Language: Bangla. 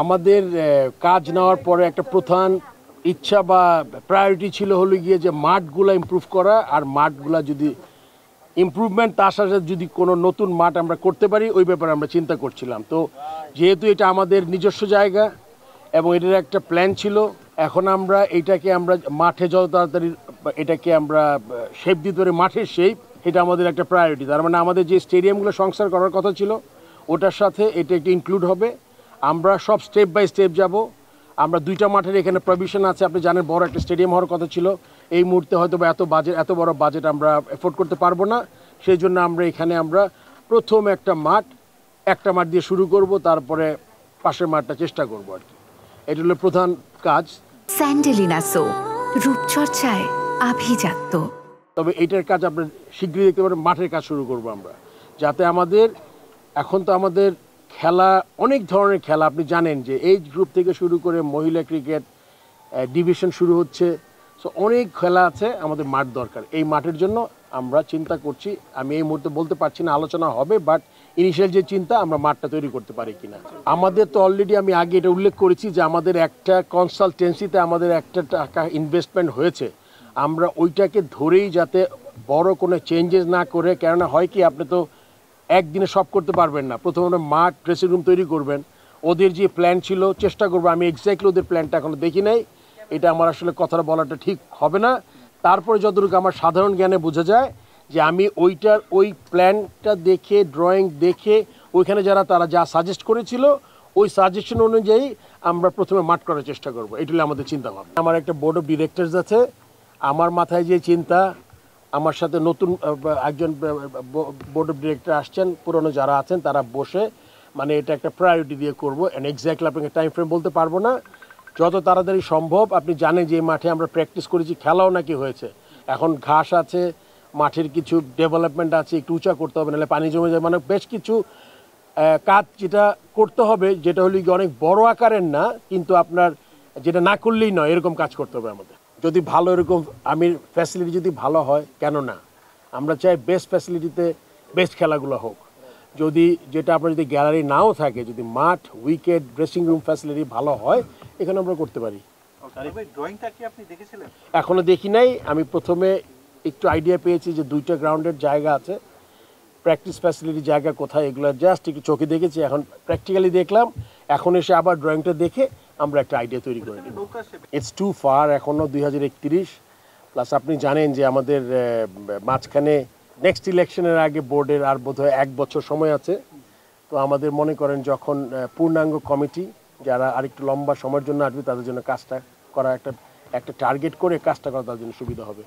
আমাদের কাজ নেওয়ার পরে একটা প্রধান ইচ্ছা বা প্রায়োরিটি ছিল হলো গিয়ে যে মাঠগুলো ইমপ্রুভ করা, আর মাঠগুলা যদি ইমপ্রুভমেন্ট তার সাথে যদি কোনো নতুন মাঠ আমরা করতে পারি ওই ব্যাপারে আমরা চিন্তা করছিলাম। তো যেহেতু এটা আমাদের নিজস্ব জায়গা এবং এটার একটা প্ল্যান ছিল, এখন আমরা এইটাকে আমরা মাঠে যত তাড়াতাড়ি এটাকে আমরা শেপ দিতে পারি, মাঠের শেপ, এটা আমাদের একটা প্রায়োরিটি। তার মানে আমাদের যে স্টেডিয়ামগুলো সংস্কার করার কথা ছিল ওটার সাথে এটা একটা ইনক্লুড হবে। আমরা সব স্টেপ বাই স্টেপ যাব। আমরা 2টা মাঠের এখানে প্রভিশন আছে, আপনি জানেন বড় একটা স্টেডিয়াম হওয়ার কথা ছিল। এই মুহূর্তে হয়তো বা এত বড় বাজেট আমরা এফোর্ড করতে পারবো না। সেই জন্য আমরা এখানে প্রথম একটা মাঠ দিয়ে শুরু করব, তারপরে পাশের মাঠটা চেষ্টা করব আর কি। এটা হলো প্রধান কাজ। স্যান্ডেলিনা সো, রূপচর্চায় আভিজাত্য। তবে এইটার কাজ আমরা শীঘ্রই দেখতে পারেন, মাঠের কাজ শুরু করব আমরা, যাতে এখন তো আমাদের খেলা অনেক ধরনের খেলা, আপনি জানেন যে এইজ গ্রুপ থেকে শুরু করে মহিলা ক্রিকেট ডিভিশন শুরু হচ্ছে। সো অনেক খেলা আছে, আমাদের মাঠ দরকার। এই মাঠের জন্য আমরা চিন্তা করছি। আমি এই মুহূর্তে বলতে পারছি না, আলোচনা হবে, বাট ইনিশিয়াল যে চিন্তা আমরা মাঠটা তৈরি করতে পারি কিনা। আমাদের তো অলরেডি আমি আগে এটা উল্লেখ করেছি যে আমাদের একটা কনসালটেন্সিতে আমাদের একটা টাকা ইনভেস্টমেন্ট হয়েছে। আমরা ওইটাকে ধরেই যাতে বড় কোনো চেঞ্জেস না করে, কেননা হয় কি আপনি তো একদিনে সব করতে পারবেন না। প্রথমে মাঠ ড্রেসিং রুম তৈরি করবেন, ওদের যে প্ল্যান ছিল চেষ্টা করবো। আমি এক্স্যাক্টলি ওদের প্ল্যানটা এখনো দেখি নাই, এটা আমার আসলে কথাটা বলাটা ঠিক হবে না। তারপরে যতটুকু আমার সাধারণ জ্ঞানে বোঝা যায় যে আমি ওই প্ল্যানটা দেখে, ড্রয়িং দেখে, ওইখানে তারা যা সাজেস্ট করেছিল ওই সাজেশন অনুযায়ী আমরা প্রথমে মাঠ করার চেষ্টা করবো। এটা হলো আমাদের চিন্তা ভাবনা। আমার একটা বোর্ড অফ ডিরেক্টরস আছে, আমার মাথায় যে চিন্তা, আমার সাথে নতুন একজন বোর্ড অফ ডিরেক্টর আসছেন, পুরনো যারা আছেন তারা বসে মানে এটা একটা প্রায়োরিটি দিয়ে করবো। অ্যান্ড এক্স্যাক্টলি আপনাকে টাইম ফ্রেম বলতে পারবো না, যত তাড়াতাড়ি সম্ভব। আপনি জানেন যে এই মাঠে আমরা প্র্যাকটিস করেছি, খেলাও নাকি হয়েছে। এখন ঘাস আছে, মাঠের কিছু ডেভেলপমেন্ট আছে, একটু উঁচা করতে হবে, নাহলে পানি জমে যায়। মানে বেশ কিছু কাজ যেটা করতে হবে, যেটা হলো অনেক বড় আকারের না, কিন্তু আপনার যেটা না করলেই নয়, এরকম কাজ করতে হবে আমাদের। যদি ভালো এরকম ফ্যাসিলিটি যদি ভালো হয়, কেন না, আমরা চাই বেস্ট ফ্যাসিলিটিতে বেস্ট খেলাগুলো হোক। যেটা আপনার যদি গ্যালারি নাও থাকে, যদি মাঠ, উইকেট, ড্রেসিং রুম ফ্যাসিলিটি ভালো হয়, এখানে আমরা করতে পারি। এখনো দেখি নাই, আমি প্রথমে একটু আইডিয়া পেয়েছি যে 2টা গ্রাউন্ডের জায়গা আছে, প্র্যাকটিস ফ্যাসিলিটি জায়গা কোথায়, এগুলো জাস্ট একটু চোখে দেখেছি, এখন প্র্যাকটিক্যালি দেখলাম। এখন এসে আবার ড্রয়িংটা দেখে আমরা একটা আইডিয়া তৈরি করে নিব। ইটস টু ফার, এখনও 2031, প্লাস আপনি জানেন যে আমাদের মাঝখানে নেক্সট ইলেকশনের আগে বোর্ডের আর বোধহয় 1 বছর সময় আছে। তো আমাদের মনে করেন যখন পূর্ণাঙ্গ কমিটি যারা আরেকটু লম্বা সময়ের জন্য আসবে, তাদের জন্য কাজটা করা একটা টার্গেট করে কাজটা করা তাদের জন্য সুবিধা হবে।